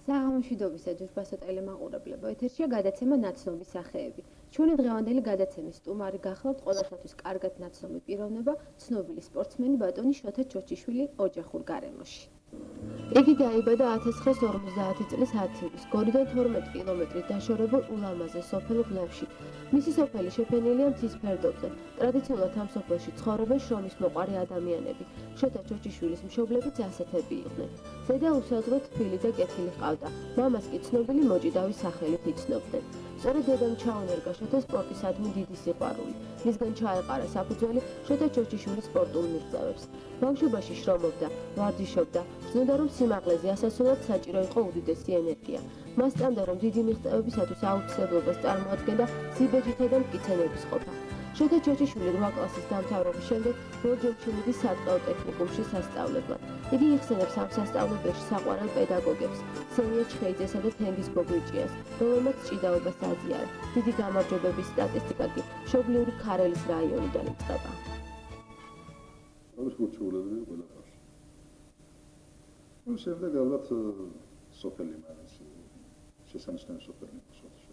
საღამოშვიდობის ჯურბასო ტელემაყურებლებო, ეთერშია გადაცემა ნაცნობი სახეები. ჩვენი დღევანდელი გადაცემის სტუმარი გახლავთ ყველასათვის კარგად ნაცნობი პიროვნება, ცნობილი სპორტსმენი ბატონი შოთა ჩოჩიშვილი ოჯახურ გარემოში. იგი დაიბადა 1950 წლის 10 ივნის გორიდან 12 კილომეტრის დაშორებულ ულამაზე სოფელ ღლევში. მისი სოფელი შეფენილია მთის ფერდობზე. ტრადიციულად ამ სოფელში ცხოვრობენ შრომის მოყვარე ადამიანები. შოთა ჩოჩიშვილის მშობლებიც ასეთები იყვნენ. ზედა უსაზღვრო თბილი და კეთილი ჰყავდა. მამას კი ცნობილი მოჭიდავის სახელით იცნობდნენ. სწორედ დედამ ჩაუნერგა შოთა სპორტისადმი დიდი სიყვარული. მისგან ჩაეყარა საფუძველი შოთა ჩოჩიშვილის სპორტულ მიღწევებს. ბავშვობაში შრომობდა, ვარჯიშობდა, ზნოდა რომ სიმაღლეზე ასასვლელად საჭირო იყო უდიდესი ენერგია. მას სწამდა რომ დიდი მიღწევებისათვის აუცილებლობას წარმოადგენდა სიბეჭდითა და მტკიცენების ყოფა. შოთა ჩოჩიშვილი 8 კლასის დამთავრების შემდეგ ბორჯომში მიდის სატყეო ტექნიკუმში სასწავლებლად. იგი იხსენებს ამ სასწავლებელში საყვარელ პედაგოგებს, სენია ჩხეიძესა და თენგიზ გოგრიჭიას, რომელმაც ჭიდაობას აზიარა. დიდი გამარჯვებების სტატისტიკა კი მშობლიური ქარელის რაიონიდან იწყება. შემდეგ ალბათ სოფელი მაინც შესანიშნავი სოფელი სოფელში.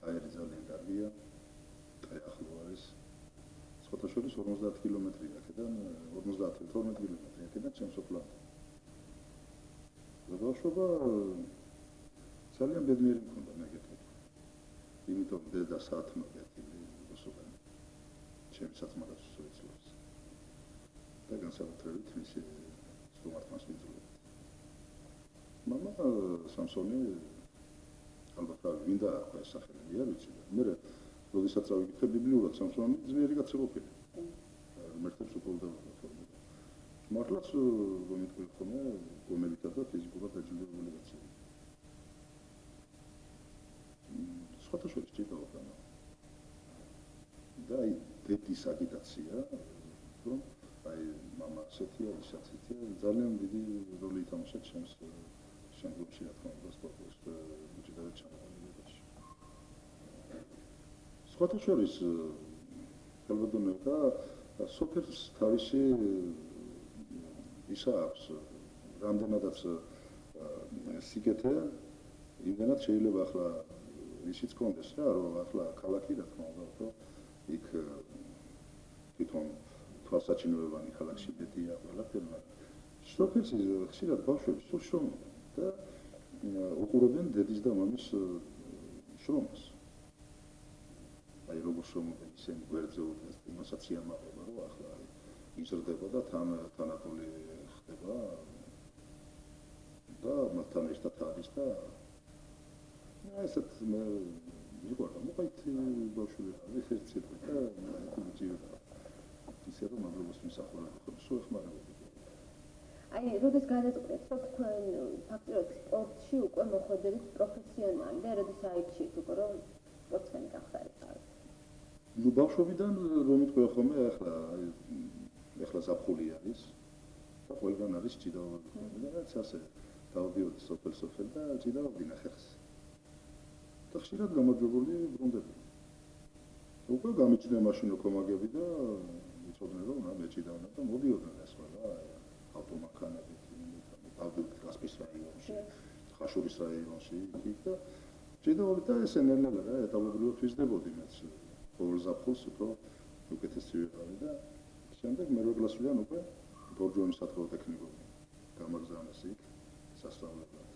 აერი ძალიან კარგია. ახლო არის სოფელში 50 კილომეტრი აქედან 50-12 კილომეტრი აქედან ჩემს სოფლამდე. ბავშვობა ძალიან ბედნიერი მქონდა მეგეთო. იმიტომ დედა საათმა კეთილი მოსულა. ჩემს საათმადაც უცვლელს. და განსაკუთრებით მისი სტუმართმას ვიძულებ. მამა სამსონი ალბათ ვინდა ახლა სახელები არ ვიცი. მე როდესაც ავიკითხე ბიბლიურად სამსონი ძლიერი კაცი ყოფილი. მერტებს უყოლდა ფორმები. მართლაც გომიტყვი ხომ გომებითა და ფიზიკურად დაჯილდოვებული კაცი. სხვათა შორის ჭირდება. და აი დედის აგიტაცია რომ აი მამა ასეთია, ის ასეთია, ძალიან დიდი როლი ითამაშა ჩემს შემდგომში რა თქმა უნდა სპორტის უჭიდავად ჩამოყალიბებაში. სხვათა შორის ალბათონებდა სოფელს თავისი ისა აქვს რამდენადაც სიკეთე იმდენად შეიძლება ახლა ისიც კონდეს რა რომ ახლა ქალაქი რა თქმა უნდა რომ იქ თვითონ თვალსაჩინოებანი ქალაქში ბედია ყველაფერი სოფელში ხშირად ბავშვები სულ შრომობენ და უყურებენ დედის და მამის შრომას. აი როგორ შრომობენ ისინი გვერდზე უდეს იმასაც იამაყება რომ ახლა იზრდება და თანატული ხდება და მათთან ერთად არის და ესეთ მიყვარდა მოყითი ბავშვები არის ერთი და კულტურა ისე რომ ამბობს მსახურები ხო სულ ხმარობები. აი, როდეს გადაწყვეტთ, რომ თქვენ ფაქტობრივად სპორტში უკვე მოხვედრით პროფესიონალი და როდეს აიჩით უკვე რომ სპორტსმენი გახდარით? ნუ ბავშვობიდან რომ იტყვი ხოლმე ახლა ზაფხული არის და ყველგან არის ჭიდაობები და რაც ასე დავდიოდი სოფელ და ჭიდაობდი ნახეს. და ხშირად გამარჯვებული ბრუნდები. უკვე გამიჩნდა მაშინ კომაგები და იცოდნენ რომ მე ჭიდავდა და მოდიოდნენ ეს ყველა ავტომანქანებით დავდიოდი კასპიის რაიონში, ხაშურის რაიონში იქ და ჭიდაობით და ეს ენერგია რა ეტაპობრივად ვიზრდებოდი მეც ყოველ ზაფხულს უფრო უკეთესი ვიყავი და შემდეგ მერვე კლასიდან უკვე ბორჯომის სატყეო ტექნიკუმი გამაგზავნეს იქ სასწავლებლად.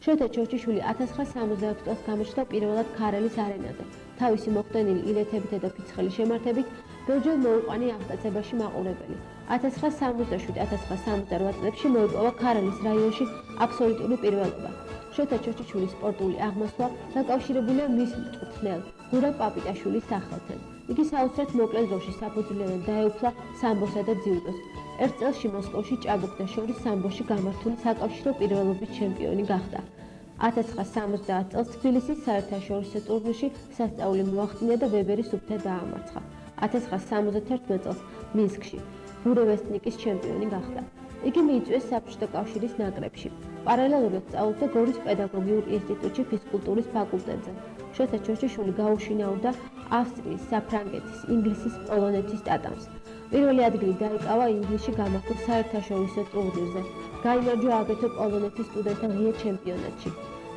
შოთა ჩოჩიშვილი 1966 წელს გამოჩნდა პირველად ქარელის არენაზე. თავისი მოხდენილი ილეთებითა და ფიცხელი შემართებით ბევრჯერ მოუყვანი აღტაცებაში მაყურებელი. 1967-1968 წლებში მოიპოვა ქარელის რაიონში აბსოლუტური პირველობა. შოთა ჩოჩიშვილის სპორტული აღმასვლა დაკავშირებულია მის მწვრთნელ გურამ პაპიტაშვილის სახელთან. იგი საოცრად მოკლე დროში საფუძვლიანად დაეუფლა სამბოსა და ძიუდოს. ერთ წელში მოსკოვში ჭაბუკთა შორის სამბოში გამართული საკავშირო პირველობის ჩემპიონი გახდა. 1970 წელს თბილისის საერთაშორისო ტურნირში სასწაული მოახდინა და ვებერის უბთა დაამარცხა. 1971 წელს მინსკში ბურევესტნიკის ჩემპიონი გახდა. იგი მიიწვიეს საბჭოთა კავშირის ნაკრებში. პარალელურად სწავლობდა გორის პედაგოგიურ ინსტიტუტში ფიზკულტურის ფაკულტეტზე. შოთა ჩოჩიშვილი გაუშინაურდა ავსტრიის, საფრანგეთის, ინგლისის, პოლონეთის ტატამს. პირველი ადგილი დაიკავა ინგლისში გამართულ საერთაშორისო ტურნირზე. გაიმარჯვა აგრეთვე პოლონეთის სტუდენტთა ღია ჩემპიონატში.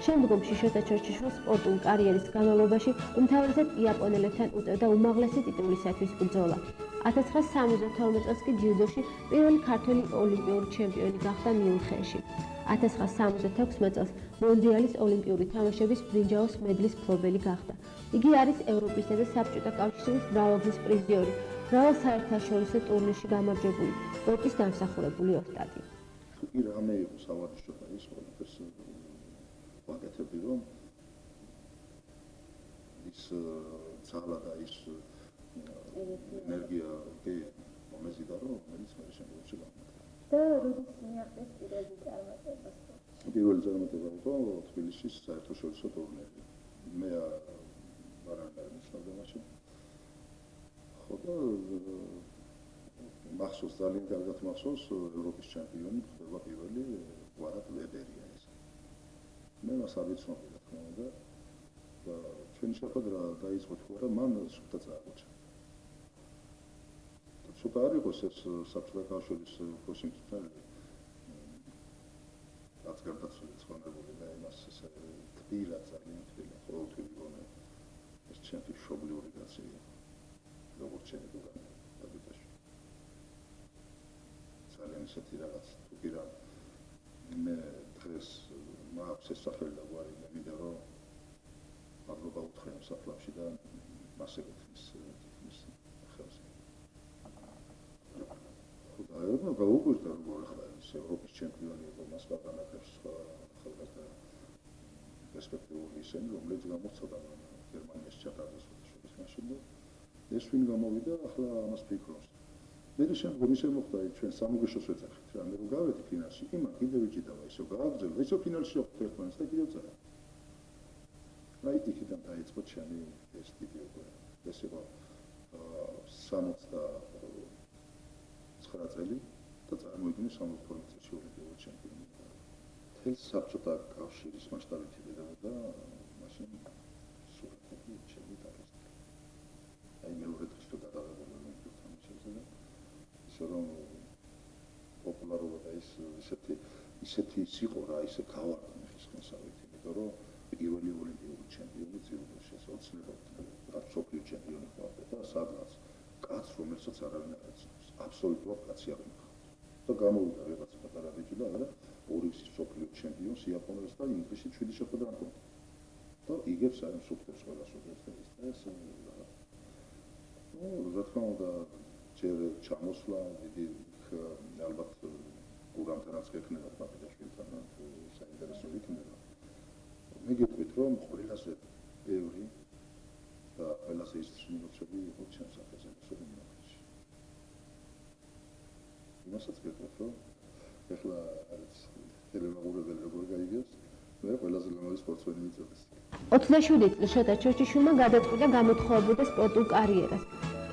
შემდგომში შოთა ჩორჩიშვილს სპორტულ კარიერის განმავლობაში უმთავრესად იაპონელებთან უწევდა უმაღლესი ტიტულისათვის ბრძოლა. 1972 წელს კი ჯილდოში პირველი ქართველი ოლიმპიური ჩემპიონი გახდა მიუნხენში. 1976 წელს მონდიალის ოლიმპიური თამაშების ბრინჯაოს მედლის მფლობელი გახდა. იგი არის ევროპისა და საბჭოთა კავშირის მრავალგზის პრიზიორი, მრავალ საერთაშორისო ტურნირში გამარჯვებული, სპორტის დამსახურებული ოსტატი. კი რამე იყო სავარჯიშო ის ყველაფერს ვაკეთებდი, რომ ის ძალა და ის ენერგია კი მომეზიდა, რომ რომელიც მე შემდგომში გამოვიდა. და როდის მიაღწევს პირველი წარმატება? პირველი წარმატება იყო თბილისის საერთაშორისო ტურნირი. მე ვარანაირ მისვლავდა მაშინ. ხო და მახსოვს ძალიან კარგად მახსოვს ევროპის ჩემპიონი ხდება პირველი ვარად ვებერია ეს. მე მას არ ვიცნობდი რა თქმა უნდა და ჩვენი შეხვედრა დაიწყო თუ არა მან სულთა წააგოჩა. ცოტა არ იყოს ეს საბჭოთა კავშირის უფროსი მწვრთნელი რაც გარდაცვლილი ცხოვრებული და იმას ესე თბილა ძალიან თბილა ყოველთვის გონე ეს ჩემი მშობლიური კაცია როგორც ჩემი გოგონა დაბიტაში ძალიან ისეთი რაღაც თუ კი რა მე დღეს მაქვს ეს სახელი და გვარი მე მინდა რომ მადლობა უთხრე ამ საფლავში და მას ეკუთვნის ხელს და გაუკვირდა როგორ ახლა ის ევროპის ჩემპიონი იყო მას პატანაკებს სხვა ახალგაზრდა პერსპექტიული ისინი რომლებიც გამორჩა გერმანიაში ჩატარდეს შორის მაშინ და ეს ვინ გამოვიდა ახლა ამას ფიქრობს მე შემდგომ ისე მოხდა ჩვენ სამუგეშოს ვეძახით რა მე რო გავედი ფინალში იმა კიდევ ვიჭიდავა ისო გააგრძელო ისო ფინალში ვხვდეთ ერთმანეთს და კიდევ წავა აი იქიდან დაიწყო ჩემი ეს ვიდეო ეს იყო 69 წელი და წარმოიდგინე 72 წელში ოლიმპიური ჩემპიონი. თელს საბჭოთა კავშირის მასშტაბით იბედებოდა მაშინ სურათები ჩემი დაროსტი. აი მეორე დღეს თუ გადავედი ოლიმპიურ თამაშებზე და ისე რომ პოპულარობა და ისეთი იყო რა ისე გავარდა მე ხისკენსავით იმიტომ რომ პირველი ოლიმპიური ჩემპიონი ძიუდოში ოცნებობდა და სოფლიო ჩემპიონი ხდება და სადღაც კაც რომელსაც არავინ არ იცნობს აბსოლუტურად კაცი არ მიხარ და გამოვიდა რაღაც პატარა ბიჭი და არა ორი სოფლიო ჩემპიონს იაპონელს და ინგლისში 7 შეხვედრა ჰქონდა და იგებს აი სუფთებს ყველა სოფლიოს და ეს რა თქმა უნდა ჯერ ჩამოსვლა დიდი ალბათ გურამთანაც გექნება პაპიდაშვილთან საინტერესო იქნება მე გეტყვით რომ ყველაზე ბევრი და ყველაზე ის შემოწმები იყო ჩემს საფეზე სოფლიოში იმასაც გეტყვით რომ ეხლა არის ტელემოყურებელი როგორ გაიგებს მე ყველაზე ლამაზი სპორტსმენი მიწოდეს 27 წლის შოთა ჩორჩიშვილმა გადაწყვიტა გამოთხოვებოდა სპორტულ კარიერას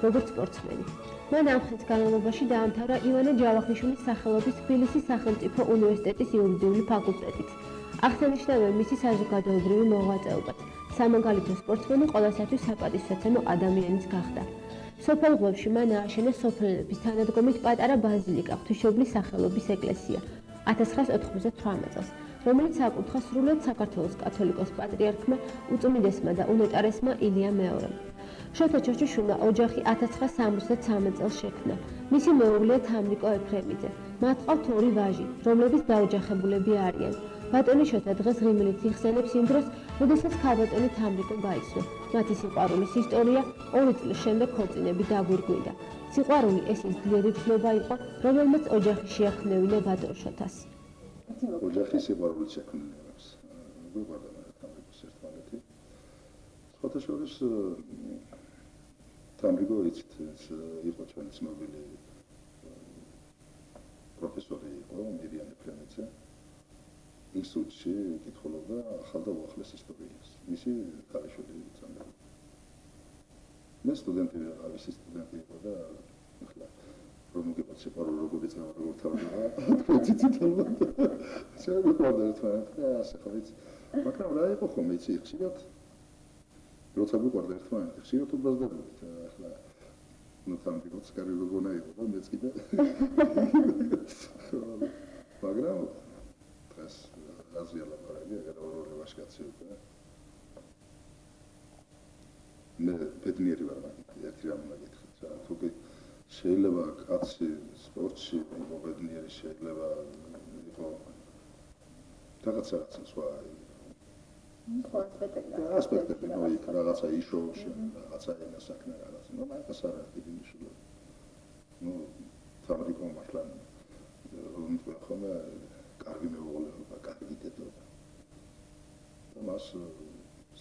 როგორც სპორტსმენი მან ამ ხნის განმავლობაში დაამთავრა ივანე ჯავახიშვილის სახელობის თბილისის სახელმწიფო უნივერსიტეტის იურიდიული ფაკულტეტით აღსანიშნავია მისი საზოგადოებრივი მოღვაწეობაც სამაგალითო სპორტსმენი ყოველსათვის საპატივსაცემო ადამიანიც გახდა. სოფელ ღლებში მან ააშენა სოფლენების თანადგომით პატარა ბაზილიკა ღვთისმშობლის სახელობის ეკლესია 1998 წელს, რომელიც აკურთხა სრულად საქართველოს კათოლიკოს პატრიარქმა უწმიდესმა და უნეტარესმა ილია მეორემ. შოთა ჩორჩიშვილმა ოჯახი 1973 წელს შექმნა. მისი მეუღლეა თამრიკო ეფრემიძე. მათ ჰყავთ ორი ვაჟი, რომლებიც დაოჯახებულები არიან. ბატონი შოთა დღეს ღიმილით იხსენებს იმ დროს, როდესაც ქალბატონი თამრიკო გაიცნო. მათი სიყვარულის ისტორია 2 წლის შემდეგ ქორწინებით დაგვირგვინდა. სიყვარული ეს ის ძლიერი ცნობა იყო, რომელმაც ოჯახი შეახმნევინა ბატონ შოთას. ოჯახი სიყვარულით შექმნილებს. გვიყვარდა მე თამრიკოს ერთმანეთი. სხვათა შორის თამრიკო იცით იყო ჩვენი ცნობილი პროფესორი იყო მირიან ეფრემიძე. ინსტიტუტში კითხულობდა ახალ და უახლეს ისტორიას. მისი ქალიშვილი იცოდა. მე სტუდენტი ვიყავი, ის სტუდენტი იყო და ახლა რომ მოგებაც სიყვარული როგორ იწყება, როგორ თავდება, პროცესით ალბათ. შეგვიყვარდა ერთმანეთს და ასე ხო ვიცი. მაგრამ რა იყო ხომ იცი ხშირად როცა გვიყვარდა ერთმანეთი, ხშირად უბრალოდ ახლა ნუ თამბიკოც კარი გოგონა იყო და მეც კიდე მაგრამ დღეს აზია ლაპარაკი, ეგრე ორი ვაშკაცი უკვე. მე ბედნიერი ვარ მაგით, ერთი რამ მაგითხეთ რა, თუ კი შეიძლება კაცი სპორტში იყო ბედნიერი, შეიძლება იყო რაღაცა სხვა ასპექტები, ნუ იქ რაღაცა იშოუში, რაღაცა ენასაკნა რაღაცა, ნუ მაგას არ არის დიდი მნიშვნელობა. ნუ ფაბრიკო მართლა რომ თქვა ხოლმე კარგი მეუღლეობა, კარგი დედობა. და მას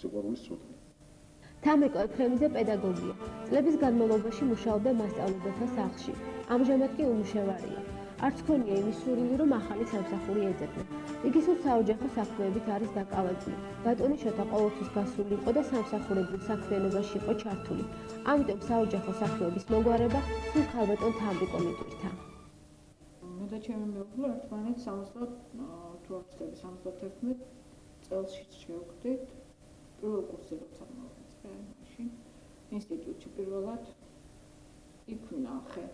სიყვარულის წოდნა. თამიკო ეფრემიძე პედაგოგია. წლების განმავლობაში მუშაობდა მასწავლებელთა სახლში. ამჟამად კი უმუშევარია. არც ქონია იმის სურვილი, რომ ახალი სამსახური ეძებნა. იგი სულ საოჯახო საქმეებით არის დაკავებული. ბატონი შოთა ყოველთვის გასული იყო და სამსახურებრივ საქმიანობაში იყო ჩართული. ამიტომ საოჯახო საქმეების მოგვარება სულ ქალბატონ თამიკო მიტვირთა. მე და ჩემი მეუღლე ერთმანეთს 71 წელს შევხვდით. პირველ კურსზე როცა მოვიწყე, მაშინ ინსტიტუტში პირველად იქ ვნახე.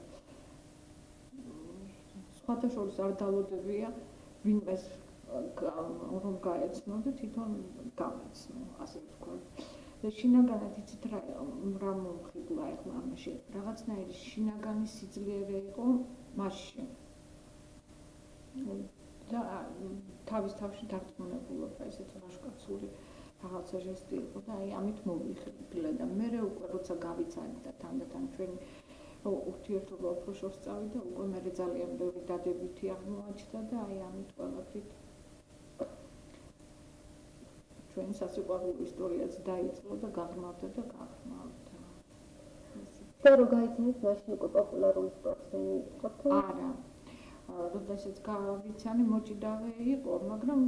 სხვათა შორის არ dalloდებია, ვინმეს რომ გაეცნო და თვითონ გამეცნო, ასე ვთქვათ. და შინაგანად იცით რა მომხიბლა ახლა ამაში, რაღაცნაირი შინაგანი სიძლიერე იყო მასში. და თავის თავში დარწმუნებულობა, ესეთი ვაშკაცური რაღაცა ჟესტი იყო და აი ამით მოვიხიბლა და მე უკვე როცა გავიცანით და თანდათან ჩვენი ურთიერთობა უფრო შორს წავიდა, უკვე მე ძალიან ბევრი დადებითი აღმოაჩნდა და აი ამით ყველაფრით ჩვენი სასიყვარულო ისტორიაც დაიწყო და გაღრმავდა. და რო გაიცანით, მაშინ უკვე პოპულარული სპორტსმენი იყო თუ არა. როდესაც გავიცანი მოჭიდავე იყო, მაგრამ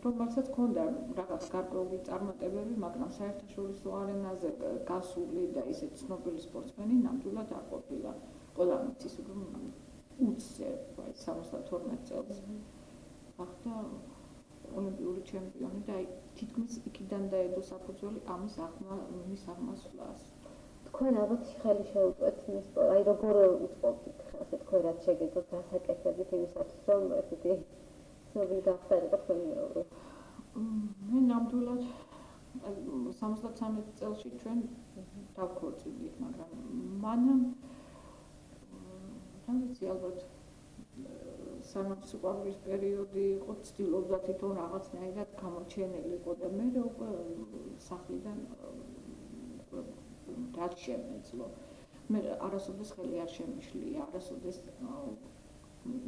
რომელსაც ჰქონდა რაღაც გარკვეული წარმატებები, მაგრამ საერთაშორისო არენაზე გასული და ისეთ ცნობილი სპორტსმენი ნამდვილად არ ყოფილა. ყველა მიცის რომ უცზე 72 წელს ახლა ოლიმპიური ჩემპიონი და აი თითქმის იქიდან დაედო საფუძველი ამის აღმასვლას. თქვენ ალბათ ხელი შეუწყვეთ მის აი როგორ უწყობთ ასე თქვენ რაც შეგეძლოთ დასაკეთებით იმისათვის რომ ესეთი ცნობილი გახდარიყო თქვენი მეუღლე. მე ნამდვილად 73 წელში ჩვენ დავქორწინდით, მაგრამ მანამ რა ვიცი ალბათ სანამ სიყვარულის პერიოდი იყო, ცდილობდა თვითონ რაღაცნაირად გამოჩენილიყო და მე უკვე სახლიდან რაც შემეძლო. მე არასოდეს ხელი არ შემიშლია, არასოდეს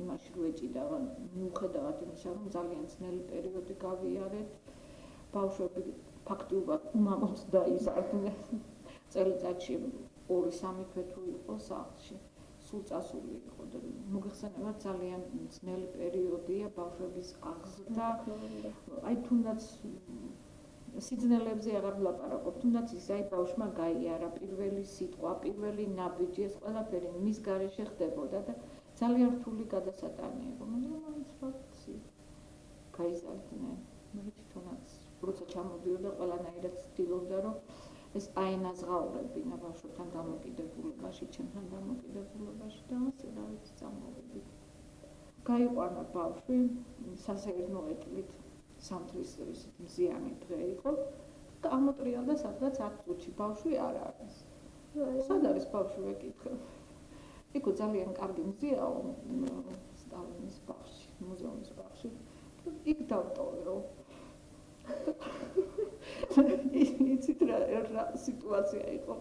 იმაში ვეჭიდავა, მიუხედავად იმისა, რომ ძალიან ძნელი პერიოდი გავიარეთ. ბავშვები ფაქტიურად უმამოდ დაიზარდნენ. წელიწადში 2-3 თვე თუ იყო სახლში. სულ წასული იყო და მოგეხსენებათ ძალიან ძნელი პერიოდია ბავშვების აღზრდა. აი თუნდაც სიძნელებზე აღარ ვლაპარაკობ, თუნდაც ის აი ბავშვმა გაიარა პირველი სიტყვა, პირველი ნაბიჯი, ეს ყველაფერი მის გარეშე ხდებოდა და ძალიან რთული გადასატანი იყო, მაგრამ მაინც რაღაცი გაიზარდნენ. მე თვითონაც როცა ჩამოდიოდა ყველანაირად ცდილობდა რომ ეს აენაზღაურებინა ბავშვთან დამოკიდებულებაში, ჩემთან დამოკიდებულებაში და ასე რა ვიცი წამოვედი. გაიყვანა ბავშვი, სასეირნო ეტლით სამთრის მზიანი დღე იყო და ამოტრიალდა სადღაც 10 წუთში ბავშვი არ არის. სად არის ბავშვი ვეკითხე. იქო ძალიან კარგი მზიაო სტალინის ბაღში, მუზეუმის ბაღში. იქ დავტოვე. იცით რა სიტუაცია იყო.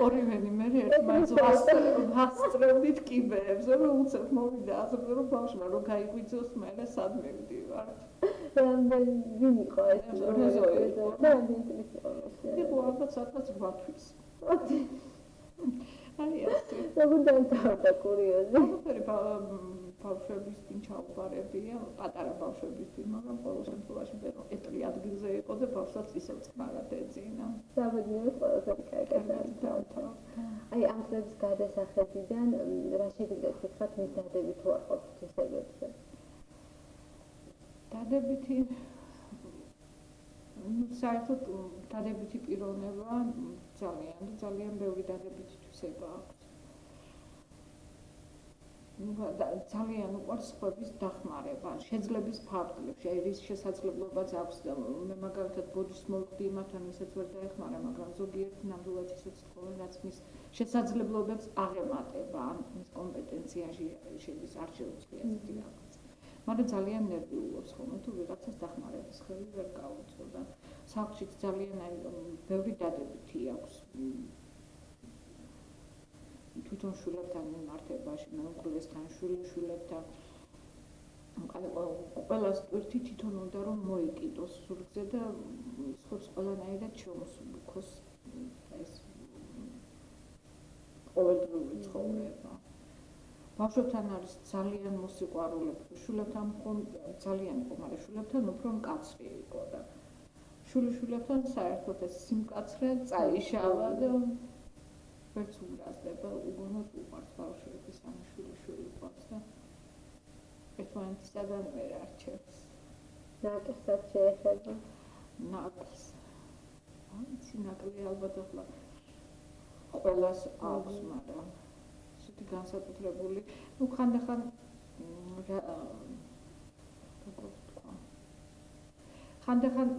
ორივენი მე ერთმანეთს ვასწრებდით კიბეებზე, რომ უცებ მოვიდა ასე რომ ბავშვმა რომ გაიგვიძოს მე სად მივდივარ. ვინ იყო ეს? რეზოი. და ინტელექტუალი იყო. იყო ალბათ სადღაც 8 თვის. აი ასე. როგორ დამთავრდა კურიოზი? ბავშვების თვინ ჩაუყარებია, პატარა ბავშვების თვინ, მაგრამ ყოველ შემთხვევაში ეტლი ადგილზე იყო და ბავშვს ისევ წყარად ეძინა. საბედნიეროდ ყველაფერი კარგად დავთავრდა. აი ამ წლების გადასახედიდან რა შეგიძლიათ გითხრათ მის დადებით თუ არ ყოფთ თვისებებზე? დადებითი საერთოდ დადებითი პიროვნება ძალიან ბევრი დადებითი თვისება აქვს. ძალიან უყვარს სხვების დახმარება, შეძლების ფარგლებში, აი რის შესაძლებლობაც აქვს და მე მაგალითად ბოდიშს მოვხდი იმათთან, ვისაც ვერ დაეხმარა, მაგრამ ზოგიერთი ნამდვილად ისიც თხოვენ, რაც მის შესაძლებლობებს აღემატება, ან მის კომპეტენციაში შედის, არ შეუძლია ასეთი რაღაც. მაგრამ ძალიან ნერვიულობს ხოლმე, თუ ვიღაცას დახმარების ხელი ვერ გაუწევ და სახლშიც ძალიან აი ბევრი დადებითი აქვს. თვითონ შვილებთან მიმართებაში, მეუღლესთან, შვილებთან. ყველას ტვირთი თვითონ უნდა რომ მოიკიდოს ზურგზე და სხვებს ყველანაირად შეუმსუბუქოს ეს ყოველდღიური ცხოვრება. ბავშვებთან არის ძალიან მოსიყვარულე, შვილებთან ძალიან იყო, მაგრამ შვილებთან უფრო მკაცრი იყო და შვილებთან საერთოდ ეს სიმკაცრე წაიშალა და ვერც უბრაზდება, უგონოდ უყვარს ბავშვები, სამი ყავს და ერთმანეთისაგან ვერ არჩევს. ნაკლსაც შეეხება. ნაკლს. აიცი ნაკლი ალბათ ახლა ყველას აქვს, მაგრამ ისეთი განსაკუთრებული, ხანდახან ხანდახან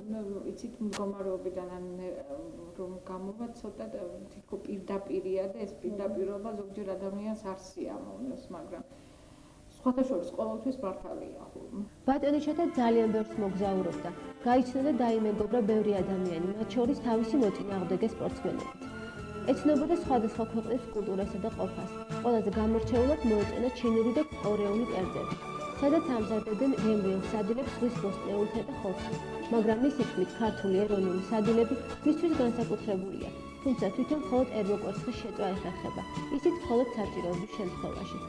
იცით მდგომარეობიდან რომ გამოვა ცოტა თითქოს პირდაპირია და ეს პირდაპირობა ზოგჯერ ადამიანს არ სიამოვნებს, მაგრამ სხვათა შორის ყოველთვის მართალია ხოლმე. ბატონიშათა ძალიან ბევრს მოგზაურობდა. გაიცნო და დაიმეგობრა ბევრი ადამიანი, მათ შორის თავისი მოწინააღმდეგე სპორტსმენებით. ეცნობოდა სხვადასხვა ქვეყნის კულტურასა და ყოფას. ყველაზე გამორჩეულად მოეწონა ჩინური და კორეული კერძები. სადაც ამზადებდნენ რემბეულ სადილებს ზღვის მოსწნეულთა და ხორცს, მაგრამ მისი თქმით ქართული ეროვნული სადილები მისთვის განსაკუთრებულია, თუმცა თვითონ მხოლოდ ერმოკვერცხის შეწვა ეხერხება, ისიც მხოლოდ საჭიროების შემთხვევაში.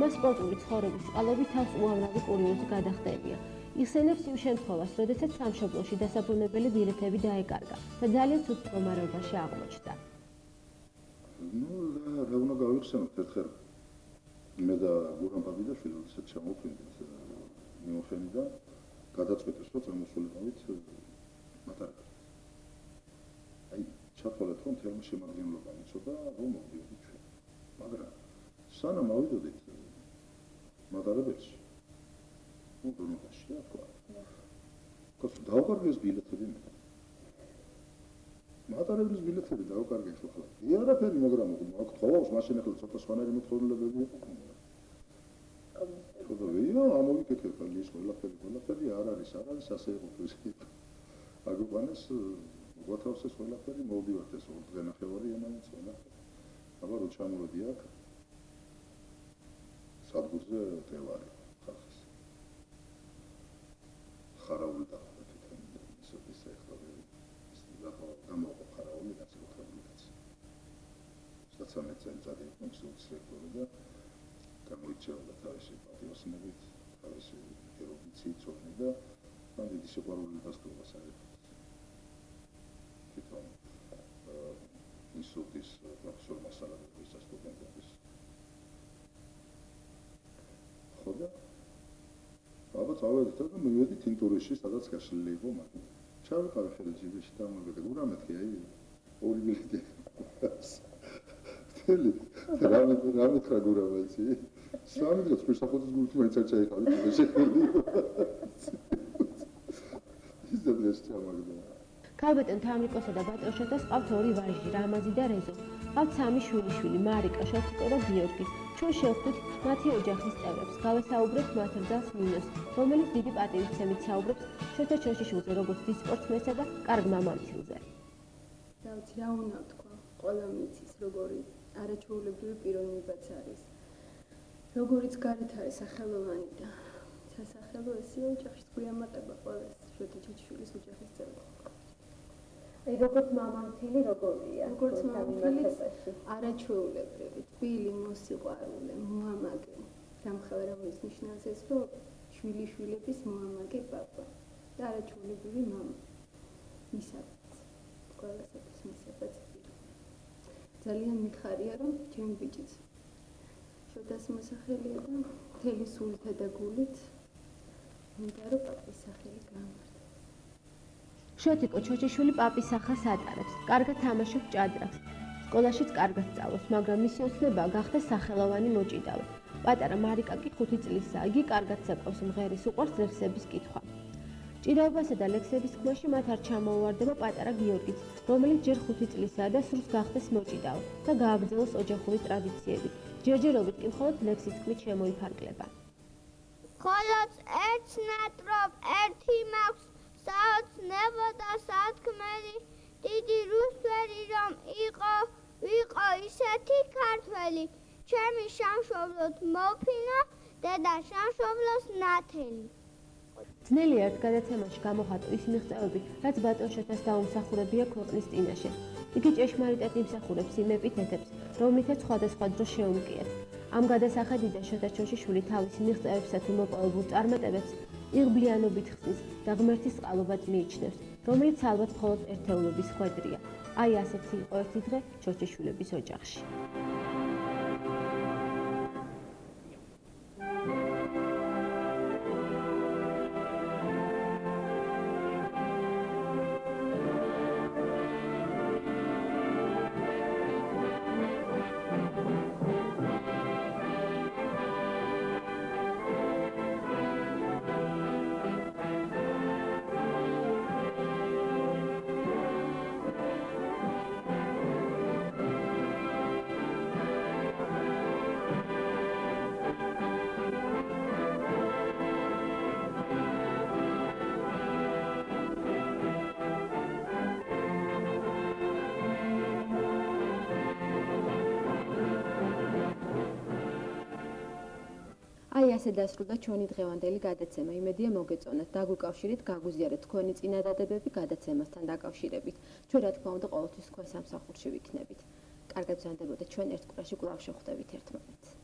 მას სპორტული ცხოვრების წყალები თავს უამრავი კურიოზი გადახდებია. იხსენებს იმ შემთხვევას, როდესაც სამშობლოში დასაბრუნებელი ბილეთები დაეკარგა და ძალიან ცუდ მდგომარეობაში აღმოჩნდა. რა უნდა გავიხსენოთ ერთხელ მე და გურამ ბაბიაშვილი როდესაც ჩამოვთვინდით მიუნხენიდან გადაწყვეტეს რომ წამოსულიყავით მატარებელს. აი ჩათვალეთ რომ თელმ შემადგენლობა მიცოდა რომ მოვიდეთ ჩვენ. მაგრამ სანამ ავიდოდით მატარებელში უბრუნებაში რა თქვა. კაცო დავკარგეს ბილეთები მე. მატარებლის ბილეთები დავკარგეს ახლა. არაფერი მაგრამ აქ თხოვავს მაშინ ახლა ცოტა სხვანაირი მოთხოვნილებები იყო. ხო და ვიო ამოვიკეთე ხალხი ის ყველაფერი არ არის ასე იყო პრინციპი. აგვიყვანეს გვათავსეს ყველაფერი მოვდივართ ეს ორდღენახევარი ამაინც ყველაფერი. აბა რო ჩამოვედი აქ სადგურზე ტევარი ხალხის. ხარაული დახვდა თვითონ ის ეხლა გამოყო ხარაული განსაკუთრებული კაცი. 13 წელიწადი იყო სულსრეკტორი და გამოიჩეოდა თავისი პატიოსნებით, თავისი ერუდიციით და მან დიდი სიყვარული დასკობა საერთოდ. თვითონ ინსტიტუტის პროფესორმა სალაგების სტუდენტების. ხო და აბა წავედით და მივედით ინტურიაში, სადაც გაშლილი იყო მან. ჩავიყავი ხელი ჯიბეში და მოვიდა გურამეთქი აი ორი ბილეთი. თელი რა მითხრა გურამეთში? სამი დღეს პირსახოთის გულით მაინც არ ჩაიყავი ჯიბეში. ის დღეს ჩამაგდა. ქალბატონ თამრიკოსა და ბატონშატას ყავთ ორი ვაჟი, რამაზი და რეზო. ყავთ სამი შვილიშვილი, მარიკა, შოთიკო და გიორგი. ჩვენ შევხვდით მათი ოჯახის წევრებს, გავესაუბრებთ მათ რძალს მინოს, რომელიც დიდი პატივისცემით საუბრობს შოთა ჩოშიშვილზე, როგორც დიდ სპორტსმენსა და კარგ მამამისილზე. რა ვიცი, რა უნდა ვთქვა, ყველა მიცის, როგორი არაჩვეულებრივი პიროვნებაც არის. როგორიც გარეთ არის სახელოვანი და სასახელო ესია ოჯახის გვიამატება ყველას, შოთა ჩოშიშვილის ოჯახის წევრი. აი როგორც მამამთილი როგორია? როგორც მამამთილი არაჩვეულებრივი, თბილი, მოსიყვარულე, მოამაგე. დამხევი რომელიც ნიშნავს ეს, რომ შვილიშვილების მოამაგე პაპა და არაჩვეულებრივი მამა. მისაბაც. ყველასათვის მისაბაც. ძალიან მიხარია, რომ ჩემი ბიჭიც შოთას მოსახელია და მთელი სულითა და გულით მინდა რომ პაპის სახელი გაამართლოს. შოთიკო ჩოჩიშვილი პაპის სახას ატარებს, კარგად თამაშობს ჭადრაკს. სკოლაშიც კარგად სწავლობს, მაგრამ მისი ოცნება გახდა სახელოვანი მოჭიდავე. პატარა მარიკა კი 5 წლისაა. იგი კარგად საკავს მღერის, უყვარს ლექსების კითხვა. ჭირაობასა და ლექსების თქმაში მათ არ ჩამოუვარდება პატარა გიორგიც, რომელიც ჯერ 5 წლისაა და სურს გახდეს მოჭიდაო და გააგრძელოს ოჯახური ტრადიციები. ჯერჯერობით კი მხოლოდ ლექსის თქმით შემოიფარგლება. ხოლოც ერთს ნატრობ ერთი მაქვს, საოცნებოდა სათქმელი, დიდი რუსვერი რომ ვიყო ისეთი ქართველი, ჩემი სამშობლოთ მოფინო, დედა სამშობლოს ნათელი. ძნელია ერთ გადაცემაში გამოხატო ის მიღწევები, რაც ბატონშოთას დაუმსახურებია ქვეყნის წინაშე. იგი ჭეშმარიტად იმსახურებს იმ ეპითეტებს, რომლითაც სხვადასხვა დროს შეუმკიათ. ამ გადასახედიდან შოთა ჩოშიშვილი თავისი მიღწევებსა თუ მოპოვებულ წარმატებებს იღბლიანობით ხსნის და ღმერთის წყალობად მიიჩნევს, რომელიც ალბათ მხოლოდ ერთეულობის ხვედრია. აი ასეთი იყო ერთი დღე ჩოჩიშვილების ოჯახში. აი ასე დასრულდა ჩვენი დღევანდელი გადაცემა. იმედია მოგეწონათ, დაგვიკავშირეთ, გაგუზიარეთ თქვენი წინადადებები გადაცემასთან დაკავშირებით. ჩვენ რა თქმა უნდა ყოველთვის თქვენ სამსახურში ვიქნებით. კარგად ვზანდებოდეთ, ჩვენ ერთ კვირაში კვლავ შევხვდებით ერთმანეთს.